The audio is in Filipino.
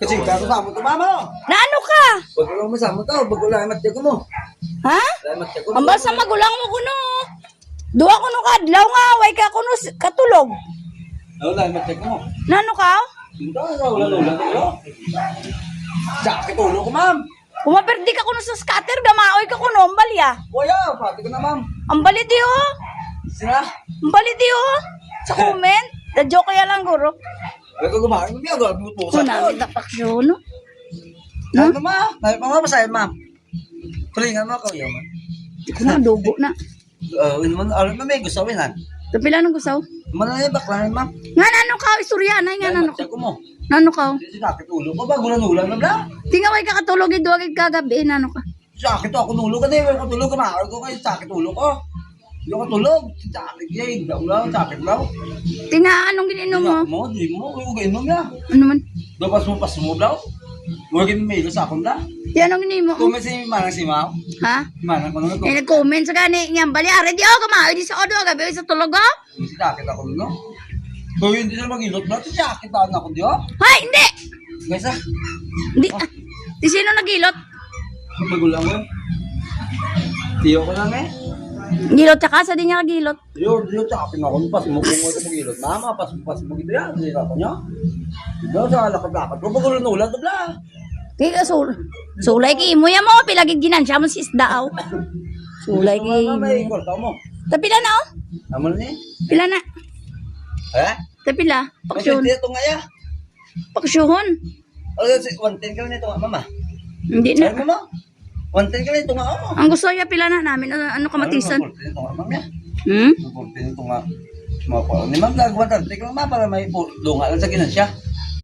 Kasi kasama to mama. Na ano ka? Wag lang masama to, bago lang matya ko mo. Ha? Matya ko. Ambal sa magulang mo kuno. Duwa kuno kadlaw nga way ka kuno katulog. Wala matya ko mo. Nano ka? Hindi wala. Sakit ulo ko, ma'am. Kumaperdi ka kuno sa scatter gamaoy ka kuno ambal ya. Kuya, pati ko na, ma'am. Ambali di oh. Sina? Ambali di oh. Sa comment. Da joke ya lang guro. Bago gumahin mo biya, gawin mo sa Kuna kita pakyo no. Ano ma? Ay, mama masahin, ma'am. Tulingan mo ako, yun, ma'am. Kuna dugo na. Alam mo, may gusto ko yan. Tapila nang gusaw. Manay bakla, ma'am. Nga nano ka istorya na nga nano ka. Matya ko mo. Nano ka? Hindi sakit ulo ko, bago na nulan na bla. Tinga way ka katulog iduwag kagabi nano ka. Sakit ako nulo ka na, ako tulog ka, maawag ko kayo, sakit ulo ko. Hindi ako tulog, sakit yan, sakit lang. Tinga anong gininom mo? Di mo, huwag inom ya. Ano man? Dapas mo, bla. Huwag inom may sa akong bla. Di anong gininom mo? Kung may si Manang si Mao, Ha? Manang ko nung ito. Nag-comment sa gani nga bali are di ako kamaoy di sa odo gabi sa tulog oh. Sakit ako no. So hindi na mag-ilot bla, sakit ako di oh. Hay, hindi. Guys ah, Hindi. Di sino nagilot? magulang ko. Tiyo ko lang eh. Gilot ka sa di niya kagilot. Diyo, sakit na ako. Pas mo kung ako mag-ilot. Mama, pas mo gito yan. Hindi ako niya. Diyo, sa lakad-lakad. Kung magulang na ulan, bla. Kaya sulay ki mo ya mo pilagid ginansya mo si isda aw. Sulay ki. Mama, may kwarta mo. Tapila na oh. Naman ni. Pila na. Eh? Tapila. Paksyon. Kasi ito nga ya. Paksyuhon. O, 110 ka nito nga, mama. Hindi Ay, na. mama. 110 ka nito nga, oh. Ang gusto ya pila na namin ano kamatisan. 110 ito nga, mama. Hmm? 110 ito nga. Ni ma'am, nagawang 110 ka, mama, para may dunga lang sa ginansya.